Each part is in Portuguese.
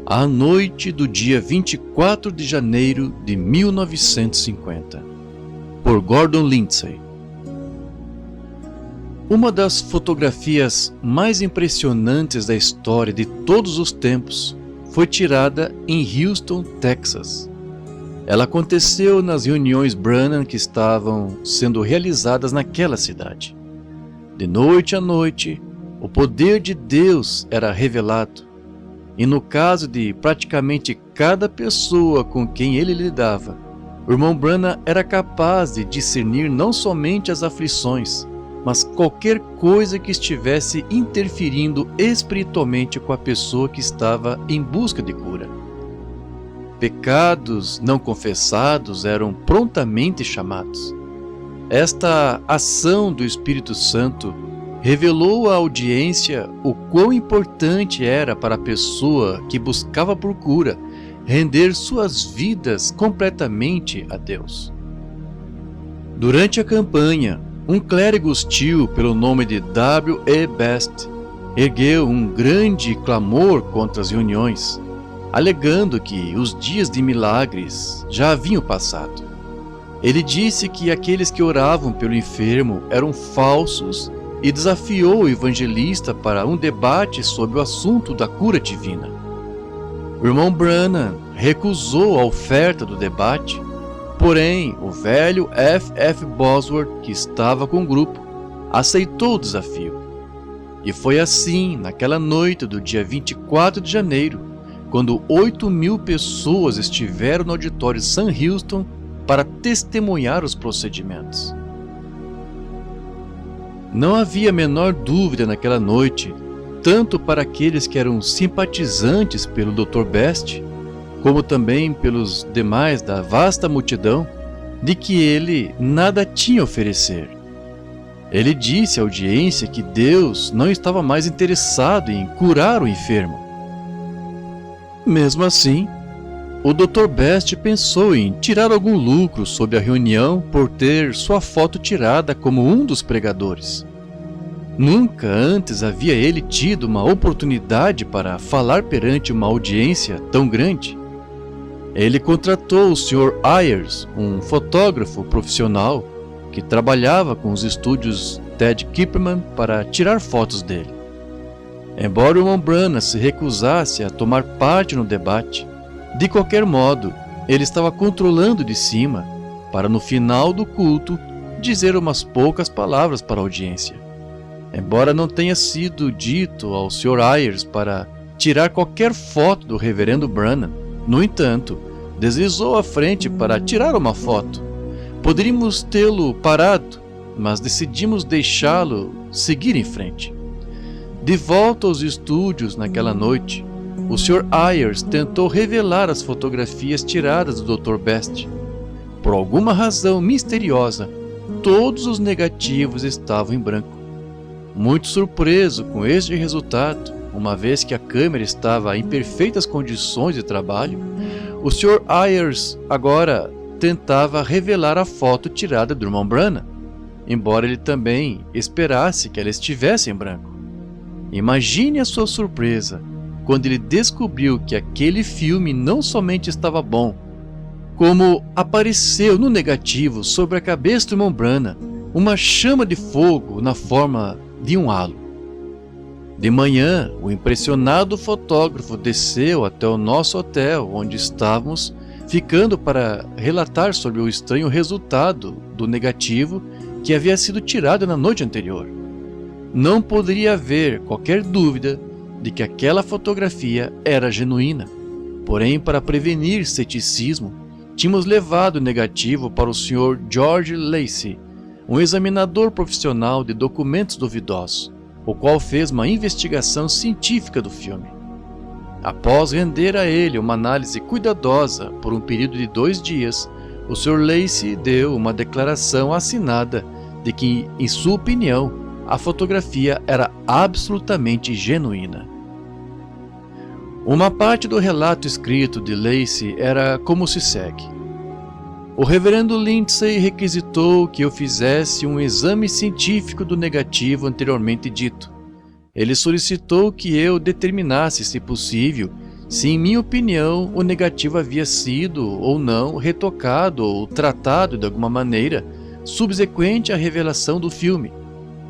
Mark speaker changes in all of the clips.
Speaker 1: à noite do dia 24 de janeiro de 1950, por Gordon Lindsay. Uma das fotografias mais impressionantes da história de todos os tempos foi tirada em Houston, Texas. Ela aconteceu nas reuniões Branham que estavam sendo realizadas naquela cidade. De noite a noite, o poder de Deus era revelado, e no caso de praticamente cada pessoa com quem ele lidava, o irmão Branham era capaz de discernir não somente as aflições, mas qualquer coisa que estivesse interferindo espiritualmente com a pessoa que estava em busca de cura. Pecados não confessados eram prontamente chamados. Esta ação do Espírito Santo revelou à audiência o quão importante era para a pessoa que buscava por cura render suas vidas completamente a Deus. Durante a campanha, um clérigo hostil pelo nome de W. E. Best ergueu um grande clamor contra as reuniões, alegando que os dias de milagres já haviam passado. Ele disse que aqueles que oravam pelo enfermo eram falsos e desafiou o evangelista para um debate sobre o assunto da cura divina. O irmão Branham recusou a oferta do debate, porém o velho F. F. Bosworth, que estava com o grupo, aceitou o desafio. E foi assim, naquela noite do dia 24 de janeiro, quando 8.000 pessoas estiveram no auditório Sam Houston para testemunhar os procedimentos. Não havia a menor dúvida naquela noite, tanto para aqueles que eram simpatizantes pelo Dr. Best, como também pelos demais da vasta multidão, de que ele nada tinha a oferecer. Ele disse à audiência que Deus não estava mais interessado em curar o enfermo. Mesmo assim, o Dr. Best pensou em tirar algum lucro sobre a reunião por ter sua foto tirada como um dos pregadores. Nunca antes havia ele tido uma oportunidade para falar perante uma audiência tão grande. Ele contratou o Sr. Ayers, um fotógrafo profissional que trabalhava com os estúdios Ted Kipperman para tirar fotos dele. Embora o irmão Branham se recusasse a tomar parte no debate, de qualquer modo, ele estava controlando de cima para no final do culto dizer umas poucas palavras para a audiência. Embora não tenha sido dito ao Sr. Ayers para tirar qualquer foto do reverendo Branham, no entanto, deslizou à frente para tirar uma foto. Poderíamos tê-lo parado, mas decidimos deixá-lo seguir em frente. De volta aos estúdios naquela noite, o Sr. Ayers tentou revelar as fotografias tiradas do Dr. Best. Por alguma razão misteriosa, todos os negativos estavam em branco. Muito surpreso com este resultado, uma vez que a câmera estava em perfeitas condições de trabalho, o Sr. Ayers agora tentava revelar a foto tirada do irmão Branham, embora ele também esperasse que ela estivesse em branco. Imagine a sua surpresa quando ele descobriu que aquele filme não somente estava bom, como apareceu no negativo sobre a cabeça do irmão Branham uma chama de fogo na forma de um halo. De manhã, o impressionado fotógrafo desceu até o nosso hotel, onde estávamos ficando para relatar sobre o estranho resultado do negativo que havia sido tirado na noite anterior. Não poderia haver qualquer dúvida de que aquela fotografia era genuína. Porém, para prevenir ceticismo, tínhamos levado o negativo para o Sr. George Lacey, um examinador profissional de documentos duvidosos, o qual fez uma investigação científica do filme. Após render a ele uma análise cuidadosa por um período de 2 dias, o Sr. Lacey deu uma declaração assinada de que, em sua opinião, a fotografia era absolutamente genuína. Uma parte do relato escrito de Lacey era como se segue. O reverendo Lindsay requisitou que eu fizesse um exame científico do negativo anteriormente dito. Ele solicitou que eu determinasse, se possível, se, em minha opinião, o negativo havia sido ou não retocado ou tratado de alguma maneira subsequente à revelação do filme,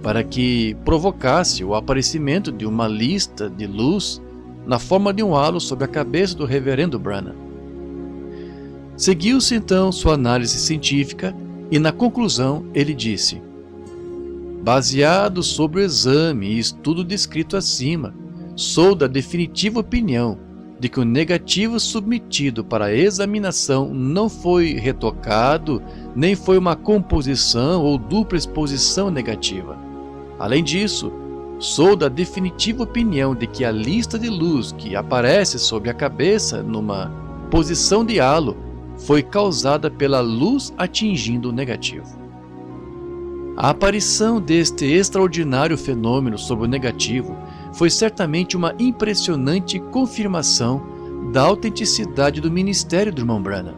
Speaker 1: para que provocasse o aparecimento de uma lista de luz na forma de um halo sobre a cabeça do reverendo Branham. Seguiu-se então sua análise científica e, na conclusão, ele disse: baseado sobre o exame e estudo descrito acima, sou da definitiva opinião de que o negativo submetido para examinação não foi retocado, nem foi uma composição ou dupla exposição negativa. Além disso, sou da definitiva opinião de que a lista de luz que aparece sobre a cabeça numa posição de halo foi causada pela luz atingindo o negativo. A aparição deste extraordinário fenômeno sobre o negativo foi certamente uma impressionante confirmação da autenticidade do ministério do irmão Branham.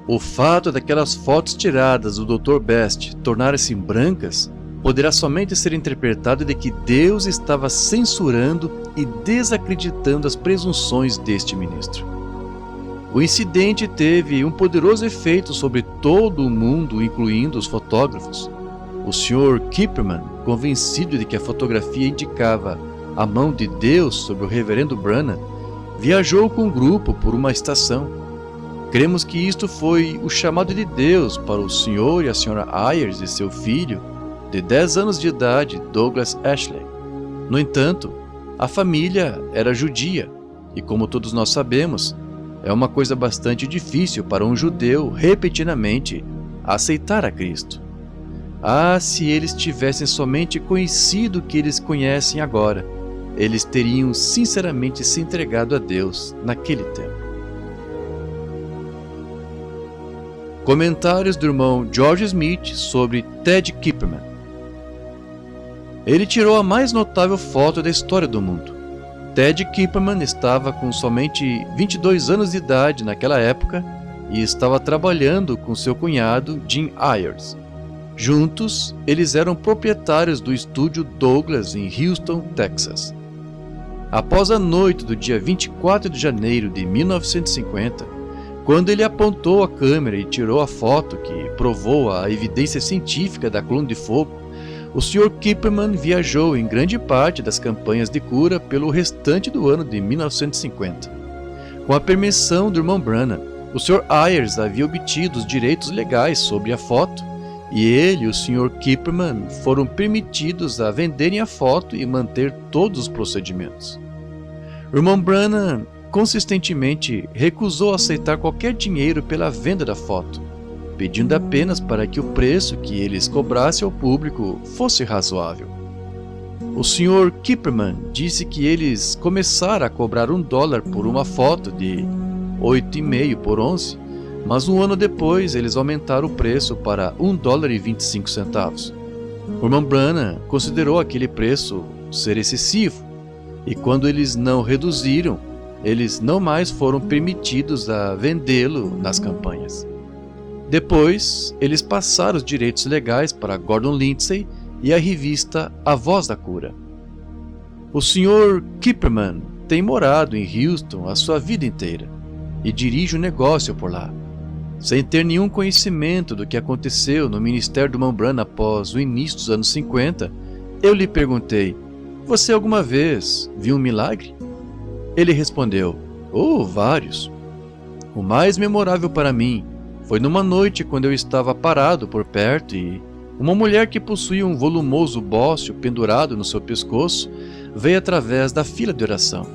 Speaker 1: O fato daquelas fotos tiradas do Dr. Best tornarem-se brancas poderá somente ser interpretado de que Deus estava censurando e desacreditando as presunções deste ministro. O incidente teve um poderoso efeito sobre todo o mundo, incluindo os fotógrafos. O Sr. Kipperman, convencido de que a fotografia indicava a mão de Deus sobre o reverendo Branham, viajou com o grupo por uma estação. Cremos que isto foi o chamado de Deus para o Sr. e a Sra. Ayers e seu filho, de 10 anos de idade, Douglas Ashley. No entanto, a família era judia, e como todos nós sabemos, é uma coisa bastante difícil para um judeu repetidamente aceitar a Cristo. Ah, se eles tivessem somente conhecido o que eles conhecem agora, eles teriam sinceramente se entregado a Deus naquele tempo. Comentários do irmão George Smith sobre Ted Kipperman. Ele tirou a mais notável foto da história do mundo. Ted Kipperman estava com somente 22 anos de idade naquela época e estava trabalhando com seu cunhado Jim Ayers. Juntos, eles eram proprietários do estúdio Douglas em Houston, Texas. Após a noite do dia 24 de janeiro de 1950, quando ele apontou a câmera e tirou a foto que provou a evidência científica da coluna de fogo, o Sr. Kipperman viajou em grande parte das campanhas de cura pelo restante do ano de 1950. Com a permissão do irmão Branham, o Sr. Ayers havia obtido os direitos legais sobre a foto, e ele e o Sr. Kipperman foram permitidos a venderem a foto e manter todos os procedimentos. O irmão Branham consistentemente recusou aceitar qualquer dinheiro pela venda da foto, pedindo apenas para que o preço que eles cobrassem ao público fosse razoável. O Sr. Kipperman disse que eles começaram a cobrar $1 por uma foto de 8,5 por 11, mas um ano depois eles aumentaram o preço para $1,25. O irmão Branham considerou aquele preço ser excessivo, e quando eles não reduziram, eles não mais foram permitidos a vendê-lo nas campanhas. Depois, eles passaram os direitos legais para Gordon Lindsay e a revista A Voz da Cura. O Sr. Kipperman tem morado em Houston a sua vida inteira e dirige um negócio por lá. Sem ter nenhum conhecimento do que aconteceu no ministério do irmão Branham após o início dos anos 50, eu lhe perguntei: você alguma vez viu um milagre? Ele respondeu: oh, vários. O mais memorável para mim foi numa noite quando eu estava parado por perto e uma mulher que possuía um volumoso bócio pendurado no seu pescoço veio através da fila de oração.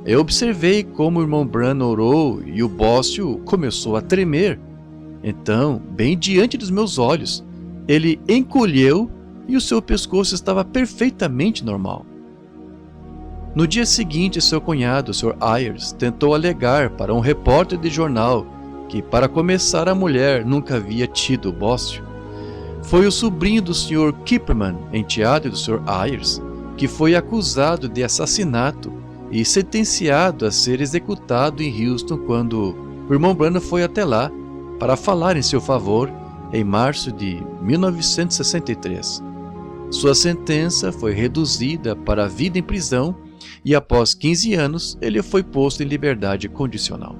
Speaker 1: Eu observei como o irmão Branham orou e o bócio começou a tremer. Então, bem diante dos meus olhos, ele encolheu e o seu pescoço estava perfeitamente normal. No dia seguinte, seu cunhado, o Sr. Ayers, tentou alegar para um repórter de jornal que, para começar, a mulher nunca havia tido o bócio. Foi o sobrinho do Sr. Kipperman, enteado do Sr. Ayers, que foi acusado de assassinato e sentenciado a ser executado em Houston quando o irmão Branham foi até lá para falar em seu favor em março de 1963. Sua sentença foi reduzida para a vida em prisão e após 15 anos ele foi posto em liberdade condicional.